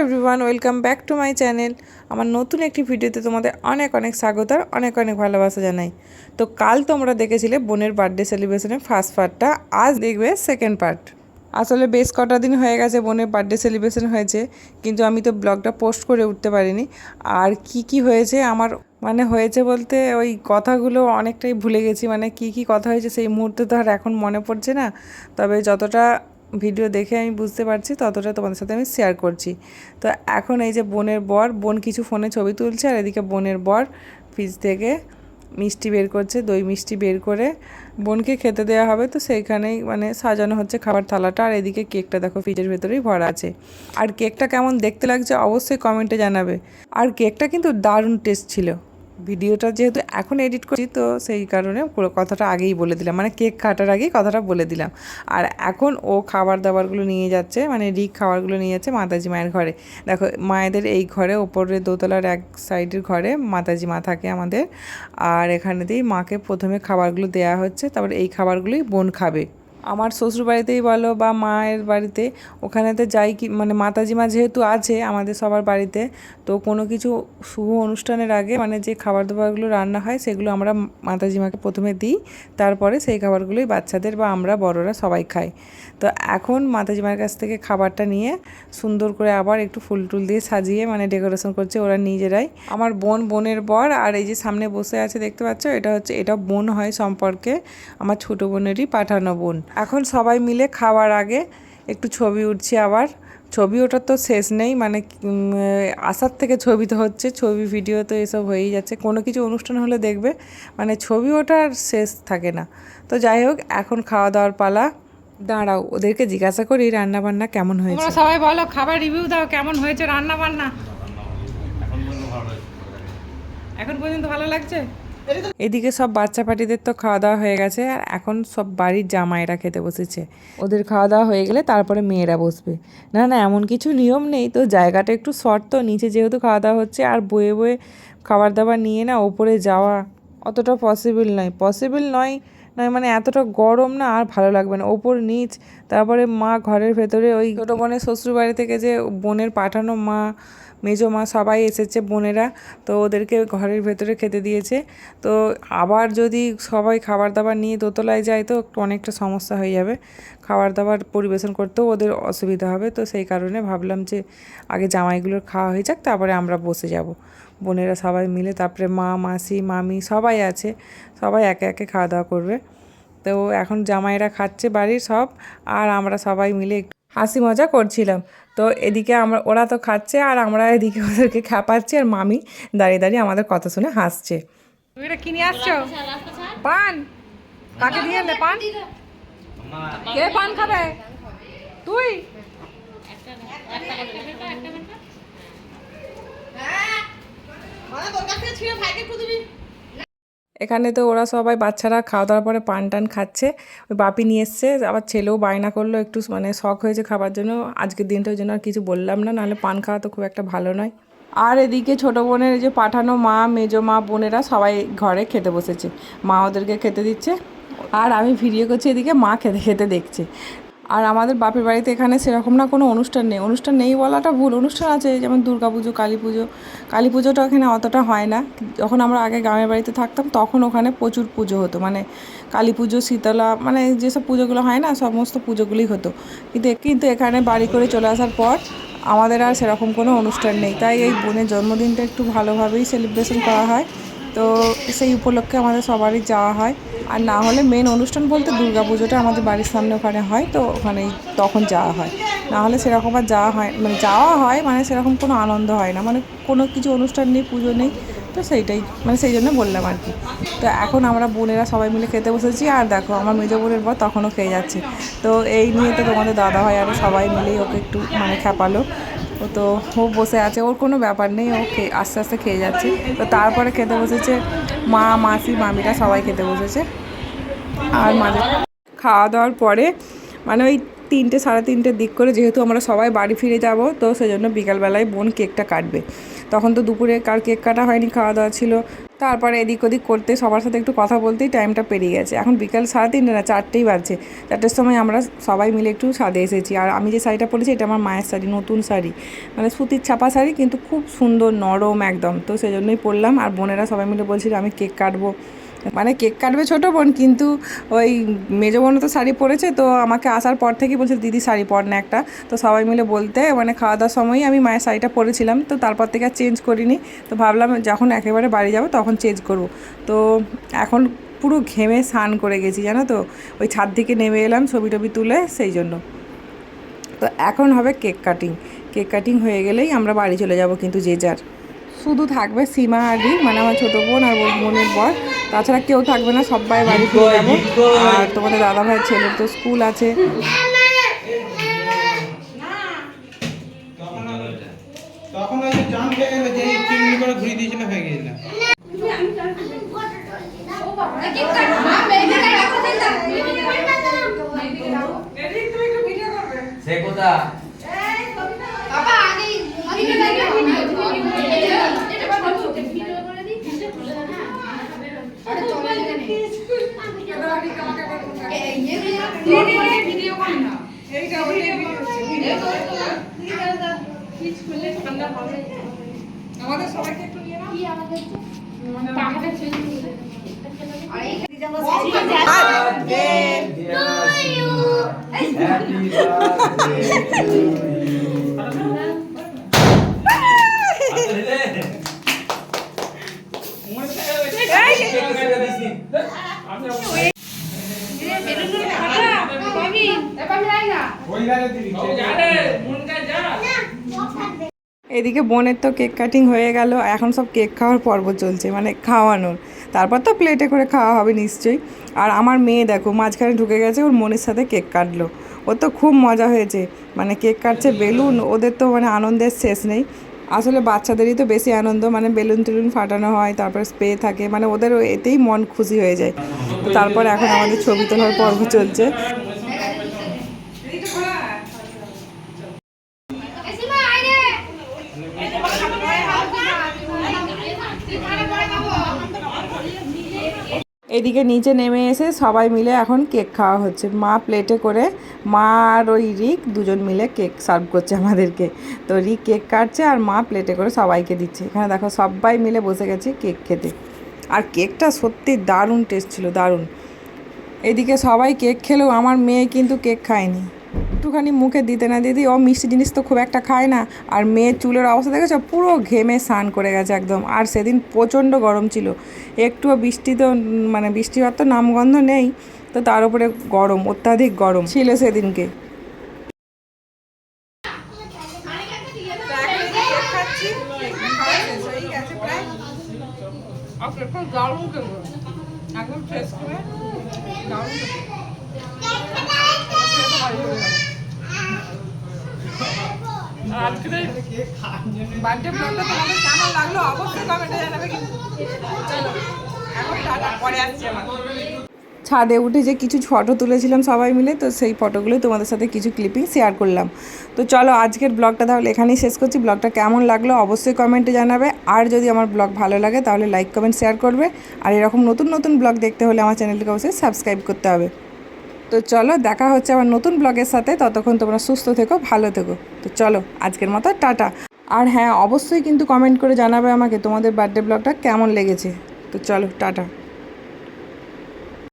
Everyone, welcome back to my channel. আমার নতুন একটি ভিডিওতে তোমাদের অনেক অনেক স্বাগত আর অনেক অনেক ভালোবাসা জানাই। তো কাল তোমরা দেখেছিলে বোনের বার্থডে সেলিব্রেশনের ফার্স্ট পার্টটা, আজ দেখবে সেকেন্ড পার্ট। আসলে বেশ কটা দিন হয়ে গেছে বোনের বার্থডে সেলিব্রেশন হয়েছে, কিন্তু আমি তো ব্লগটা পোস্ট করে উঠতে পারিনি। আর কি হয়েছে আমার হয়েছে বলতে ওই কথাগুলো অনেকটাই ভুলে গেছি, কি কথা হয়েছে সেই মুহূর্তে তো আর এখন মনে পড়ছে না। তবে যতটা ভিডিও দেখে আমি বুঝতে পারছি ততটা তোমাদের সাথে আমি শেয়ার করছি। তো এখন এই যে বোন কিছু ফোনে ছবি তুলছে, আর এদিকে বোনের বর ফ্রিজ থেকে মিষ্টি বের করছে, দই মিষ্টি বের করে বোনকে খেতে দেওয়া হবে। তো সেইখানেই সাজানো হচ্ছে খাবার থালাটা। আর এদিকে কেকটা দেখো ফ্রিজের ভেতরেই ভরা আছে। আর কেকটা কেমন দেখতে লাগছে অবশ্যই কমেন্টে জানাবে। আর কেকটা কিন্তু দারুণ টেস্ট ছিল। ভিডিওটা যেহেতু এখন এডিট করছি তো সেই কারণে পুরো কথাটা আগেই বলে দিলাম, কেক কাটার আগেই কথাটা বলে দিলাম। আর এখন ও খাবার দাবারগুলো নিয়ে যাচ্ছে, রিক খাবারগুলো নিয়ে যাচ্ছে মাতাজি মায়ের ঘরে। দেখো মায়েদের এই ঘরে ওপরের দোতলার এক সাইডের ঘরে মাতাজি মা থাকে আমাদের। আর এখানেতেই মাকে প্রথমে খাবারগুলো দেয়া হচ্ছে, তারপর এই খাবারগুলোই বোন খাবে। আমার শ্বশুর বাড়িতেই বলো বা মায়ের বাড়িতে, ওখানেতে যাই কি মাতাজি মা যেহেতু আছে আমাদের সবার বাড়িতে, তো কোনো কিছু শুভ অনুষ্ঠানের আগে যে খাবার দাবারগুলো রান্না হয় সেগুলো আমরা মাতাজি মাকে প্রথমে দিই, তারপরে সেই খাবারগুলোই বাচ্চাদের বা আমরা বড়রা সবাই খাই। তো এখন মাতাজি মায়ের কাছ থেকে খাবারটা নিয়ে সুন্দর করে আবার একটু ফুল টুল দিয়ে সাজিয়ে ডেকোরেশন করছে ওরা নিজেরাই। আমার বোনের বর আর এই যে সামনে বসে আছে দেখতে পাচ্ছ, এটা বোন হয় সম্পর্কে, আমার ছোটো বোনেরই পাঠানো বোন। এখন সবাই মিলে খাওয়ার আগে একটু ছবি উঠছি। আবার ছবি ওঠার তো শেষ নেই, আসার থেকে ছবি তো হচ্ছে, ছবি ভিডিও তো এসব হয়েই যাচ্ছে। কোনো কিছু অনুষ্ঠান হলে দেখবে ছবি ওঠার শেষ থাকে না। তো যাই হোক, এখন খাওয়া দাওয়ার পালা। দাঁড়াও ওদেরকে জিজ্ঞাসা করি রান্না বান্না কেমন হয়েছে। সবাই বলো, খাবার রিভিউ দাও, কেমন হয়েছে রান্না বান্না। এখন পর্যন্ত ভালো লাগছে। এদিকে সব বাচ্চা পার্টিদের তো খাওয়া দাওয়া হয়ে গেছে, আর এখন সব বাড়ির জামাইরা খেতে বসেছে। ওদের খাওয়া দাওয়া হয়ে গেলে তারপরে মেয়েরা বসবে। না এমন কিছু নিয়ম নেই, তো জায়গাটা একটু শর্ট, তো নিচে যেহেতু খাওয়া দাওয়া হচ্ছে, আর বয়ে বয়ে খাবার দাবার নিয়ে ওপরে যাওয়া অতটা পসিবল নয় এতটা গরম না, আর ভালো লাগবে না ওপর নিচ। তারপরে মা ঘরের ভেতরে ওই ছোটো বোনের শ্বশুর বাড়ি থেকে যে বোনের পাঠানো মা মেজো মা সবাই এসেছে বোনেরা, তো ওদেরকে ঘরের ভেতরে খেতে দিয়েছে। তো আবার যদি সবাই খাবার দাবার নিয়ে দোতলায় যায় তো অনেকটা সমস্যা হয়ে যাবে, খাবার দাবার পরিবেশন করতেও ওদের অসুবিধা হবে। তো সেই কারণে ভাবলাম যে আগে জামাইগুলোর খাওয়া হয়ে যাক, তারপরে আমরা বসে যাব বোনেরা সবাই মিলে। তারপরে মা মাসি মামি সবাই আছে, সবাই একে একে খাওয়া দাওয়া করবে। তো এখন জামাইরা খাচ্ছে বাড়ির সব, আর আমরা সবাই মিলে একটু হাসি মজা করছিলাম। তো এদিকে ওরা তো খাচ্ছে, আর আমরা এদিকে ওদেরকে খাপাচ্ছি, আর মামি দাঁড়িয়ে দাঁড়িয়ে আমাদের কথা শুনে হাসছে। তুমি এটা কিনে আসছো পান? কাকে দিয়ে এলে পান? কে পান খাবে? তুই? এখানে তো ওরা সবাই বাচ্চারা খাওয়া দাওয়ার পরে পান টান খাচ্ছে। ওই বাপি নিয়ে এসছে, আবার ছেলেও বায়না করলো, একটু শখ হয়েছে খাবার জন্য আজকের দিনটার জন্য। আর কিছু বললাম না, নাহলে পান খাওয়া তো খুব একটা ভালো নয়। আর এদিকে ছোটো বোনের যে পাঠানো মা মেজো মা বোনেরা সবাই ঘরে খেতে বসেছে, মা ওদেরকে খেতে দিচ্ছে, আর আমি ভিডিও করছি, এদিকে মা খেতে খেতে দেখছে। আর আমাদের বাপের বাড়িতে এখানে সেরকম না কোনো অনুষ্ঠান নেই বলাটা ভুল, অনুষ্ঠান আছে, যেমন দুর্গাপুজো কালী পুজোটা এখানে অতটা হয় না। যখন আমরা আগে গ্রামের বাড়িতে থাকতাম তখন ওখানে প্রচুর পুজো হতো, কালী পুজো শীতলা যেসব পুজোগুলো হয় না সমস্ত পুজোগুলোই হতো। কিন্তু এখানে বাড়ি করে চলে আসার পর আমাদের আর সেরকম কোনো অনুষ্ঠান নেই, তাই এই বোনের জন্মদিনটা একটু ভালোভাবেই সেলিব্রেশন করা হয়। তো সেই উপলক্ষে আমাদের সবারই যাওয়া হয়। আর না হলে মেন অনুষ্ঠান বলতে পুজোটা আমাদের বাড়ির সামনে ওখানে হয়, তো ওখানেই তখন যাওয়া হয়। না হলে সেরকম আর যাওয়া হয় যাওয়া হয় সেরকম কোনো আনন্দ হয় না, কোনো কিছু অনুষ্ঠান নেই, পুজো নেই, তো সেইটাই সেই জন্য বললাম আর কি। তো এখন আমরা বোনেরা সবাই মিলে খেতে বসেছি, আর দেখো আমার মেজো বোনের বর তখনও খেয়ে যাচ্ছে। তো এই নিয়ে তো তোমাদের দাদা হয় আর সবাই মিলেই ওকে একটু খেপালো। তো ও বসে আছে, ওর কোনো ব্যাপার নেই, ও আস্তে আস্তে খেয়ে যাচ্ছে। তো তারপরে খেতে বসেছে মা মাসি মামিরা সবাই খেতে বসেছে। আর মাঝে খাওয়া দাওয়ার পরে ওই 3টে সাড়ে 3টের দিক করে, যেহেতু আমরা সবাই বাড়ি ফিরে যাব, তো সেজন্য বিকালবেলায় বোন কেকটা কাটবে। তখন তো দুপুরে কার কেক কাটা হয়নি, খাওয়া দাওয়া ছিল। তারপরে এদিক ওদিক করতে সবার সাথে একটু কথা বলতেই টাইমটা পেরিয়ে গেছে। এখন বিকাল 3:30 না 4টেই বাজছে। 4টের সময় আমরা সবাই মিলে একটু ছাদে এসেছি। আর আমি যে শাড়িটা পরেছি এটা আমার মায়ের শাড়ি, নতুন শাড়ি, মানে সুতির ছাপা শাড়ি, কিন্তু খুব সুন্দর নরম একদম। তো সেই জন্যই পরলাম। আর বোনেরা সবাই মিলে বলছিল আমি কেক কাটবো, মানে কেক কাটবে ছোটো বোন, কিন্তু ওই মেজো বোনও তো শাড়ি পরেছে। তো আমাকে আসার পর থেকেই বলছে দিদি শাড়ি পর না একটা। তো সবাই মিলে বলতে মানে খাওয়া দাওয়ার সময়ই আমি মায়ের শাড়িটা পরেছিলাম। তো তারপর থেকে আর চেঞ্জ করিনি। তো ভাবলাম যখন একেবারে বাড়ি যাব তখন চেঞ্জ করব। তো এখন পুরো ঘেমে স্নান করে গেছি জানো তো, ওই ছাদ থেকে নেমে এলাম ছবি টবি তুলে, সেই জন্য। তো এখন হবে কেক কাটিং। কেক কাটিং হয়ে গেলেই আমরা বাড়ি চলে যাব, কিন্তু যে যার। শুধু থাকবে সীমা আর রিক, মানে আমার ছোটো বোন আর ওর বোনের বর। তাছাড়া কেউ থাকবে না, সবাই বাড়ি ফিরে যাবো। আর তোমাদের দাদা ভাইয়ের ছেলের তো স্কুল আছে। তখন ওই যে জাম খেয়ে গেল, যে চিমনি করে ঘুরিয়ে দিয়েছিল, হয়ে গেছিল। সে কোথা বাবা আগে ভিডিও কর না, এইটা আমাদের সবাইকে একটু নিয়ে নাও। কি আমাদের পাখাটা ছেড়ে দিই। আর এই বার্থডে টু ইউ, হ্যাপি এদিকে বোনের তো কেক কাটিং হয়ে গেল, এখন সব কেক খাওয়ার পর্ব চলছে, মানে খাওয়ানোর। তারপর তো প্লেটে করে খাওয়া হবে নিশ্চয়ই। আর আমার মেয়ে দেখো মাঝখানে ঢুকে গেছে, ওর মনের সাথে কেক কাটলো। ওর তো খুব মজা হয়েছে, মানে কেক কাটছে, বেলুন, ওদের তো মানে আনন্দের শেষ নেই। আসলে বাচ্চাদেরই তো বেশি আনন্দ, মানে বেলুন টেলুন ফাটানো হয়, তারপর স্প্রে থাকে, মানে ওদের এতেই মন খুশি হয়ে যায়। তো তারপর এখন আমাদের ছবি তোলার পর্ব চলছে। এদিকে নিচে নেমে এসে সবাই মিলে এখন কেক খাওয়া হচ্ছে। মা প্লেটে করে, মা আর ওই রিক দুজন মিলে কেক সার্ভ করছে আমাদেরকে। তো রিক কেক কাটছে আর মা প্লেটে করে সবাইকে দিচ্ছে। এখানে দেখো সবাই মিলে বসে গেছি কেক খেতে। আর কেকটা সত্যি দারুণ টেস্ট ছিল, দারুণ। এদিকে সবাই কেক খেলেও আমার মেয়ে কিন্তু কেক খায়নি। একটুখানি মুখে দিতে না দিদি, ও মিষ্টি জিনিস তো খুব একটা খায় না। আর মেয়ের চুলের অবস্থা দেখেছো, পুরো ঘেমে স্নান করে গেছে একদম। আর সেদিন প্রচণ্ড গরম ছিল, একটুও বৃষ্টি তো মানে বৃষ্টি হওয়ার তো নামগন্ধ নেই। তো তার উপরে গরম, অত্যাধিক গরম ছিল সেদিনকে। একদম ফ্রেশ করে আজকের বার্থডে ব্লগটা তোমাদের কেমন লাগলো অবশ্যই কমেন্টে জানাবে। কিন্তু চলো এখন টাটা, পরে আসছি আমার। ছাদে উঠে যে কিছু ফটো তুলেছিলাম সবাই মিলে, তো সেই ফটোগুলোই তোমাদের সাথে কিছু ক্লিপিং শেয়ার করলাম। তো চলো আজকের ব্লগটা তাহলে এখানেই শেষ করছি। ব্লগটা কেমন লাগলো অবশ্যই কমেন্টে জানাবে। আর যদি আমার ব্লগ ভালো লাগে তাহলে লাইক কমেন্ট শেয়ার করবে। আর এরকম নতুন নতুন ব্লগ দেখতে হলে আমার চ্যানেলটিকে অবশ্যই সাবস্ক্রাইব করতে হবে। তো চলো দেখা হচ্ছে আবার নতুন ব্লগের সাথে। ততক্ষণ তোমরা সুস্থ থেকো, ভালো থেকো। তো চলো আজকের মতো টাটা। আর হ্যাঁ, অবশ্যই কিন্তু কমেন্ট করে জানাবে আমাকে তোমাদের বার্থডে ব্লগটা কেমন লেগেছে। তো চলো টাটা।